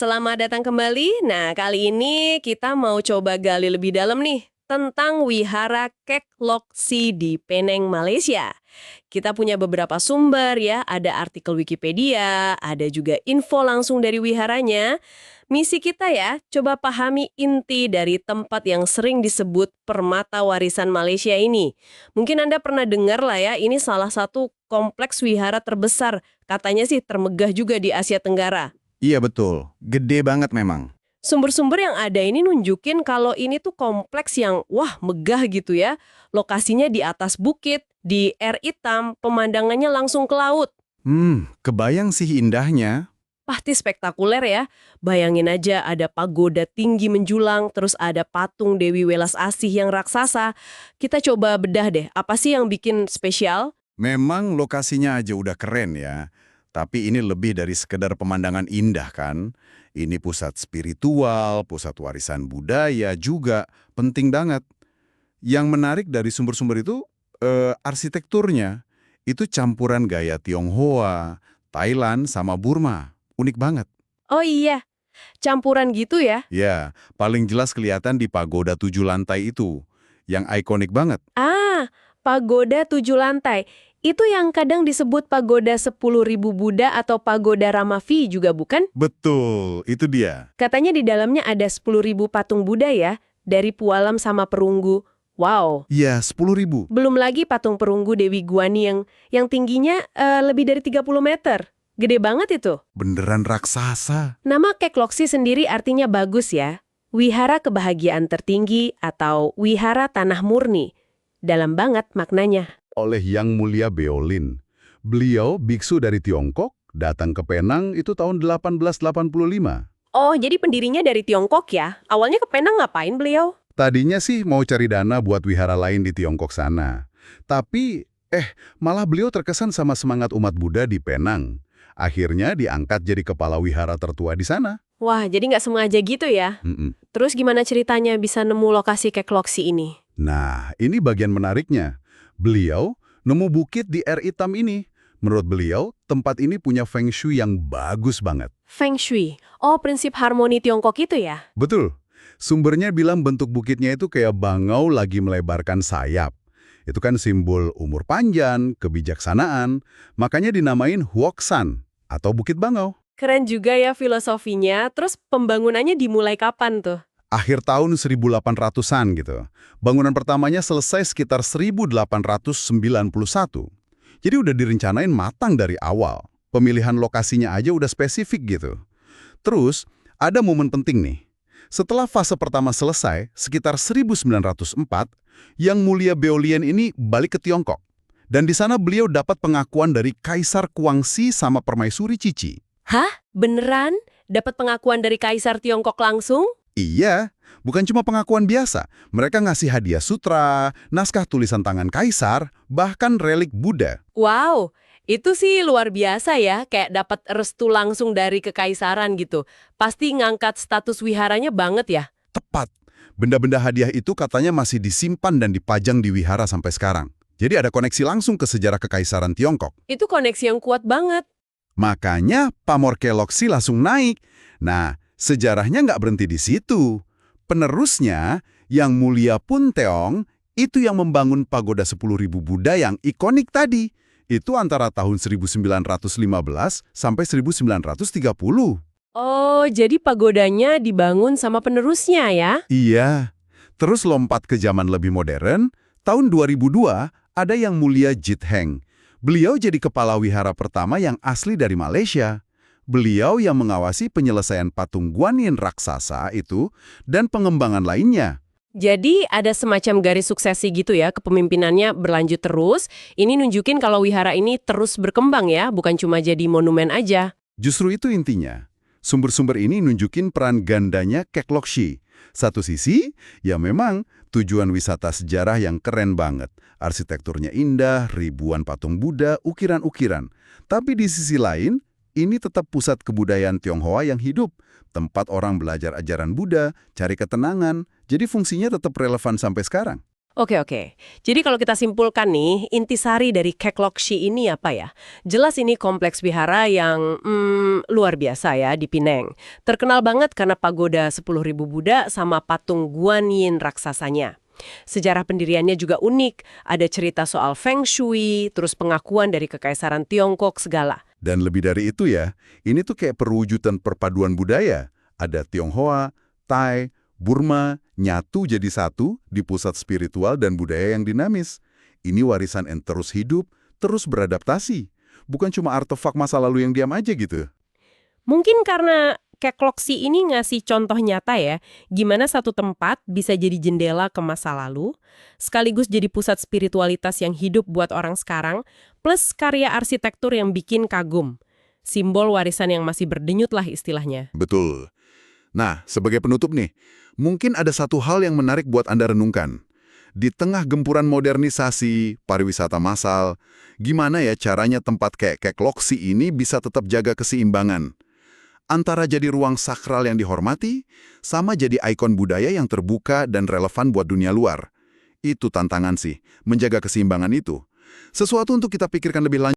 Selamat datang kembali. Nah, kali ini kita mau coba gali lebih dalam nih tentang Wihara Kek Lok-si di Penang, Malaysia. Kita punya beberapa sumber ya, ada artikel Wikipedia, ada juga info langsung dari wiharanya. Misi kita ya, coba pahami inti dari tempat yang sering disebut permata warisan Malaysia ini. Mungkin Anda pernah dengar lah ya, ini salah satu kompleks wihara terbesar, katanya sih termegah juga di Asia Tenggara. Iya betul, gede banget memang. Sumber-sumber yang ada ini nunjukin kalau ini tuh kompleks yang wah megah gitu ya. Lokasinya di atas bukit, di air hitam, pemandangannya langsung ke laut. Kebayang sih indahnya. Pasti spektakuler ya. Bayangin aja ada pagoda tinggi menjulang, terus ada patung Dewi Welas Asih yang raksasa. Kita coba bedah deh, apa sih yang bikin spesial? Memang lokasinya aja udah keren ya. Tapi ini lebih dari sekedar pemandangan indah kan. Ini pusat spiritual, pusat warisan budaya juga. Penting banget. Yang menarik dari sumber-sumber itu, arsitekturnya. Itu campuran gaya Tionghoa, Thailand, sama Burma. Unik banget. Oh iya, campuran gitu ya? Ya, paling jelas kelihatan di pagoda 7 lantai itu. Yang ikonik banget. Ah, pagoda 7 lantai. Itu yang kadang disebut pagoda 10.000 Buddha atau pagoda Ramavi juga bukan? Betul, itu dia. Katanya di dalamnya ada 10.000 patung Buddha ya, dari Pualam sama Perunggu. Wow. Iya, 10.000. Belum lagi patung Perunggu Dewi Guani yang tingginya lebih dari 30 meter. Gede banget itu. Beneran raksasa. Nama Kek Lok-si sendiri artinya bagus ya. Wihara kebahagiaan tertinggi atau wihara tanah murni. Dalam banget maknanya. Oleh Yang Mulia Beolin. Beliau, biksu dari Tiongkok, datang ke Penang itu tahun 1885. Oh, jadi pendirinya dari Tiongkok ya? Awalnya ke Penang ngapain beliau? Tadinya sih mau cari dana buat wihara lain di Tiongkok sana. Tapi, malah beliau terkesan sama semangat umat Buddha di Penang. Akhirnya diangkat jadi kepala wihara tertua di sana. Wah, jadi nggak sengaja gitu ya? Terus gimana ceritanya bisa nemu lokasi Kek Lok-si ini? Nah, ini bagian menariknya. Beliau nemu bukit di air hitam ini. Menurut beliau, tempat ini punya feng shui yang bagus banget. Feng Shui. Oh, prinsip harmoni Tiongkok itu ya? Betul. Sumbernya bilang bentuk bukitnya itu kayak bangau lagi melebarkan sayap. Itu kan simbol umur panjang, kebijaksanaan. Makanya dinamain Huokshan atau Bukit Bangau. Keren juga ya filosofinya. Terus pembangunannya dimulai kapan tuh? Akhir tahun 1800-an gitu. Bangunan pertamanya selesai sekitar 1891. Jadi udah direncanain matang dari awal. Pemilihan lokasinya aja udah spesifik gitu. Terus, ada momen penting nih. Setelah fase pertama selesai, sekitar 1904, Yang Mulia Beolien ini balik ke Tiongkok. Dan di sana beliau dapat pengakuan dari Kaisar Kuangsi sama Permaisuri Cici. Hah? Beneran? Dapat pengakuan dari Kaisar Tiongkok langsung? Iya, bukan cuma pengakuan biasa. Mereka ngasih hadiah sutra, naskah tulisan tangan kaisar, bahkan relik Buddha. Wow, itu sih luar biasa ya, kayak dapat restu langsung dari kekaisaran gitu. Pasti ngangkat status wiharanya banget ya. Tepat. Benda-benda hadiah itu katanya masih disimpan dan dipajang di wihara sampai sekarang. Jadi ada koneksi langsung ke sejarah kekaisaran Tiongkok. Itu koneksi yang kuat banget. Makanya pamor Kek Lok-si langsung naik. Nah, sejarahnya nggak berhenti di situ. Penerusnya, Yang Mulia Pun Teong, itu yang membangun pagoda 10.000 Buddha yang ikonik tadi. Itu antara tahun 1915 sampai 1930. Oh, jadi pagodanya dibangun sama penerusnya ya? Iya. Terus lompat ke zaman lebih modern, tahun 2002 ada Yang Mulia Jit Heng. Beliau jadi kepala wihara pertama yang asli dari Malaysia. Beliau yang mengawasi penyelesaian patung Guanyin raksasa itu dan pengembangan lainnya. Jadi ada semacam garis suksesi gitu ya, kepemimpinannya berlanjut terus. Ini nunjukin kalau wihara ini terus berkembang ya, bukan cuma jadi monumen aja. Justru itu intinya. Sumber-sumber ini nunjukin peran gandanya Kek Lok-si. Satu sisi, ya memang tujuan wisata sejarah yang keren banget. Arsitekturnya indah, ribuan patung Buddha, ukiran-ukiran. Tapi di sisi lain, ini tetap pusat kebudayaan Tionghoa yang hidup. Tempat orang belajar ajaran Buddha, cari ketenangan. Jadi fungsinya tetap relevan sampai sekarang. Oke. Jadi kalau kita simpulkan nih, intisari dari Kekloksi ini apa ya? Jelas ini kompleks wihara yang luar biasa ya di Pineng. Terkenal banget karena pagoda 10.000 Buddha sama patung Guan Yin raksasanya. Sejarah pendiriannya juga unik, ada cerita soal Feng Shui, terus pengakuan dari Kekaisaran Tiongkok segala. Dan lebih dari itu ya, ini tuh kayak perwujudan perpaduan budaya. Ada Tionghoa, Thai, Burma, nyatu jadi satu di pusat spiritual dan budaya yang dinamis. Ini warisan yang terus hidup, terus beradaptasi. Bukan cuma artefak masa lalu yang diam aja gitu. Mungkin karena Kekloksi ini ngasih contoh nyata ya, gimana satu tempat bisa jadi jendela ke masa lalu, sekaligus jadi pusat spiritualitas yang hidup buat orang sekarang, plus karya arsitektur yang bikin kagum. Simbol warisan yang masih berdenyut lah istilahnya. Betul. Nah, sebagai penutup nih, mungkin ada satu hal yang menarik buat Anda renungkan. Di tengah gempuran modernisasi, pariwisata massal, gimana ya caranya tempat kayak Kekloksi ini bisa tetap jaga keseimbangan? Antara jadi ruang sakral yang dihormati, sama jadi ikon budaya yang terbuka dan relevan buat dunia luar. Itu tantangan sih, menjaga keseimbangan itu. Sesuatu untuk kita pikirkan lebih lanjut.